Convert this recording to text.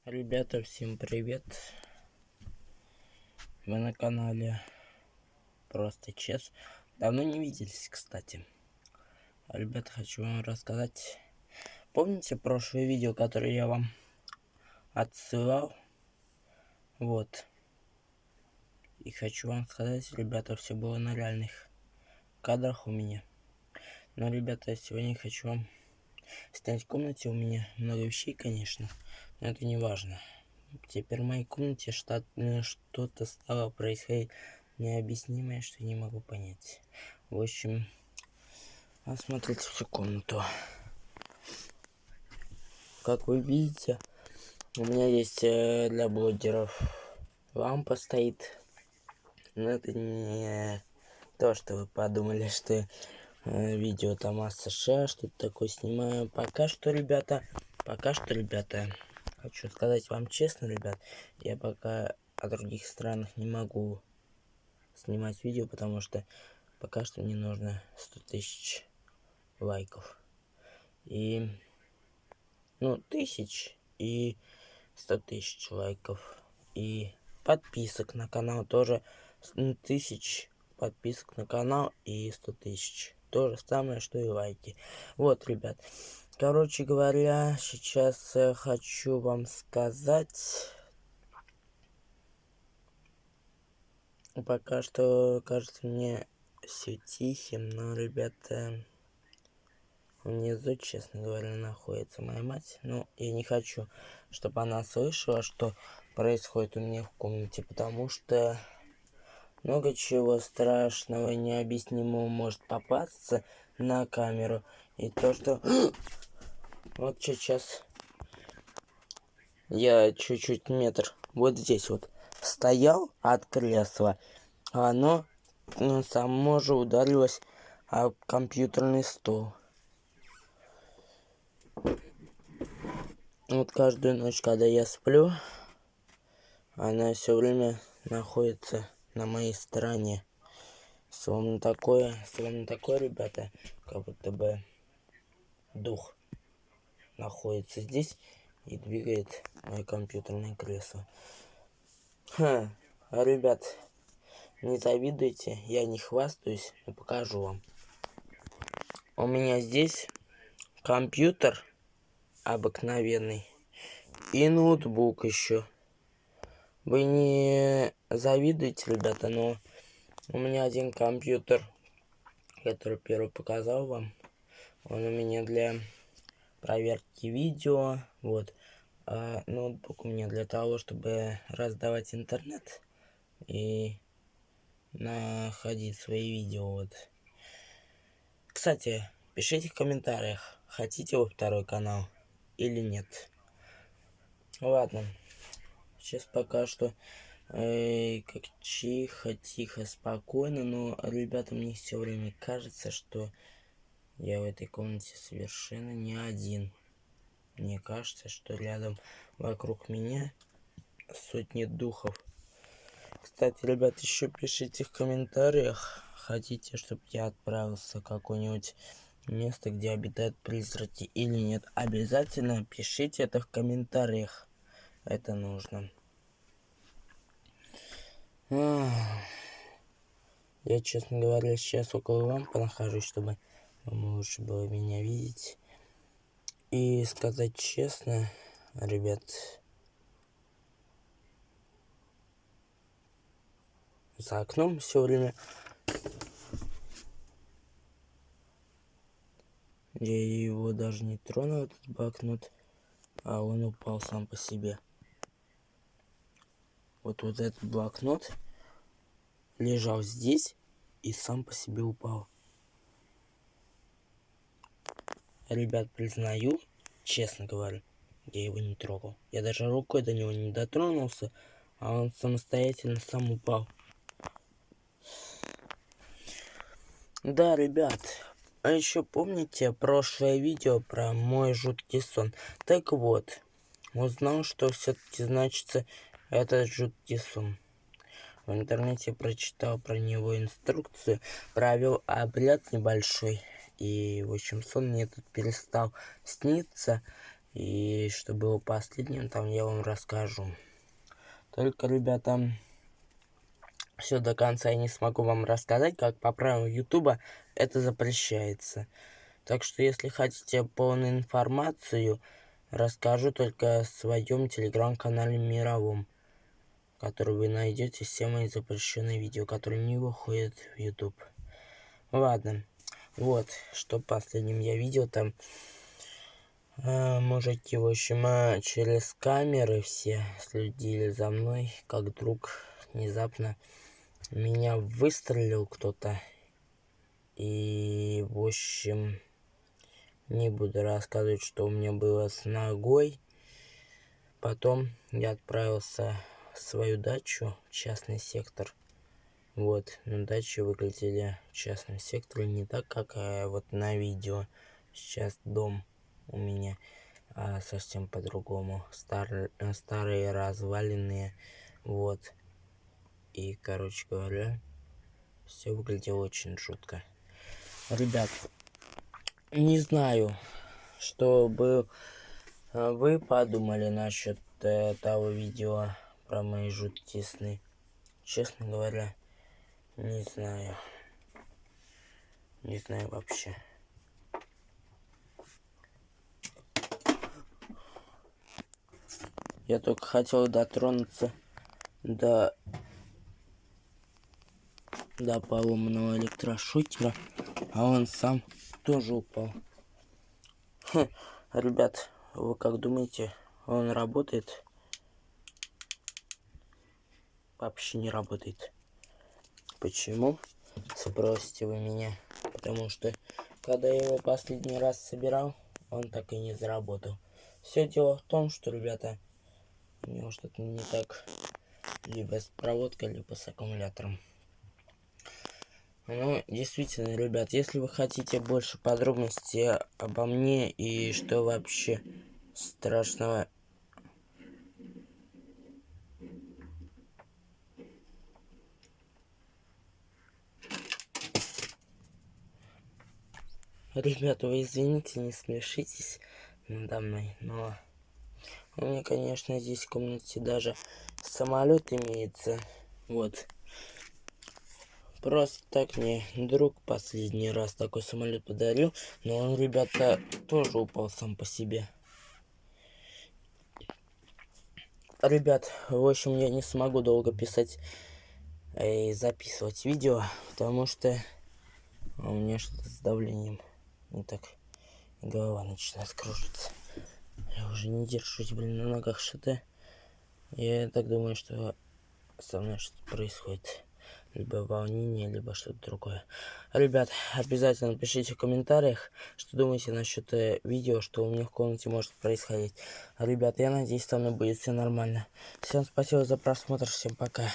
Ребята, всем привет! Вы на канале Просто Чес. Давно не виделись, кстати. Ребята, хочу вам рассказать. Помните прошлое видео, которое я вам отсылал? Вот. И хочу вам сказать, ребята, все было на реальных кадрах у меня. Но, ребята, сегодня хочу вам снять в комнате. У меня много вещей, конечно, но это не важно. Теперь в моей комнате что-то стало происходить необъяснимое, что я не могу понять. В общем, осмотрите всю комнату. Как вы видите, у меня есть для блогеров лампа стоит. Но это не то, что вы подумали, что видео там АСШ, что-то такое снимаю. Пока что, ребята, хочу сказать вам честно, ребят, я пока о других странах не могу снимать видео, потому что пока что мне нужно 100 тысяч лайков. И, тысяч и 100 тысяч лайков. И подписок на канал тоже 1000 подписок на канал и 100 тысяч. То же самое, что и лайки. Вот, ребят. Короче говоря, сейчас хочу вам сказать. Пока что кажется мне все тихим, но, ребята, внизу, честно говоря, находится моя мать. Но я не хочу, чтобы она слышала, что происходит у меня в комнате, потому что много чего страшного и необъяснимого может попасться на камеру. И то, что вот сейчас я чуть-чуть метр вот здесь вот стоял от кресла, а оно само же ударилось об компьютерный стол. Вот каждую ночь, когда я сплю, она все время находится на моей стороне. Словно такое, ребята, как будто бы дух находится здесь и двигает мое компьютерное кресло. Ребят, не завидуйте, я не хвастаюсь, но покажу вам. У меня здесь компьютер обыкновенный и ноутбук еще. Вы не завидуете, ребята, но у меня один компьютер, который первый показал вам. Он у меня для проверки видео, вот. А ноутбук у меня для того, чтобы раздавать интернет и находить свои видео, вот. Кстати, пишите в комментариях, хотите вы второй канал или нет. Ладно, сейчас пока что как тихо, спокойно, но, ребята, мне все время кажется, что я в этой комнате совершенно не один. Мне кажется, что рядом вокруг меня сотни духов. Кстати, ребят, еще пишите в комментариях, хотите, чтобы я отправился в какое-нибудь место, где обитают призраки или нет. Обязательно пишите это в комментариях. Это нужно. Я, честно говоря, сейчас около лампы нахожусь, чтобы вам лучше было меня видеть. И сказать честно, ребят, за окном все время я его даже не тронул, этот блокнот, а он упал сам по себе. Вот этот блокнот лежал здесь и сам по себе упал. Ребят, признаю, честно говоря, я его не трогал. Я даже рукой до него не дотронулся, а он самостоятельно сам упал. Да, ребят, а еще помните прошлое видео про мой жуткий сон? Так вот, узнал, что все-таки значится этот жуткий сон. В интернете прочитал про него инструкцию, провел обряд небольшой. И, в общем, сон мне тут перестал сниться. И что было последним, там я вам расскажу. Только, ребята, все до конца я не смогу вам рассказать, как по правилам Ютуба это запрещается. Так что, если хотите полную информацию, расскажу только о своем телеграм-канале мировом, который вы найдете все мои запрещенные видео, которые не выходят в YouTube. Ладно, вот, что последним я видел там. Мужики, в общем, через камеры все следили за мной, как вдруг внезапно меня выстрелил кто-то. И, в общем, не буду рассказывать, что у меня было с ногой. Потом я отправился в свою дачу, в частный сектор. Вот, на даче выглядели в частном секторе не так, как вот на видео. Сейчас дом у меня совсем по-другому. Старые разваленные. Вот. И, короче говоря, все выглядело очень жутко. Ребят, не знаю, что бы вы подумали насчет того видео про мои жуткие сны. Честно говоря, не знаю. Не знаю вообще. Я только хотел дотронуться до поломанного электрошокера, а он сам тоже упал. Ребят, вы как думаете, он работает? Вообще не работает. Почему? Спросите вы меня. Потому что, когда я его последний раз собирал, он так и не заработал. Все дело в том, что, ребята, у него что-то не так. Либо с проводкой, либо с аккумулятором. Ну, действительно, ребят, если вы хотите больше подробностей обо мне и что вообще страшного... Ребята, вы извините, не смешитесь надо мной, но у меня, конечно, здесь в комнате даже самолет имеется. Вот. Просто так мне друг последний раз такой самолет подарил, но он, ребята, тоже упал сам по себе. Ребят, в общем, я не смогу долго писать и записывать видео, потому что у меня что-то с давлением не так, голова начинает кружиться. Я уже не держусь, блин, на ногах что-то. Я так думаю, что со мной что-то происходит. Либо волнение, либо что-то другое. Ребят, обязательно пишите в комментариях, что думаете насчет видео, что у меня в комнате может происходить. Ребят, я надеюсь, со мной будет все нормально. Всем спасибо за просмотр, всем пока.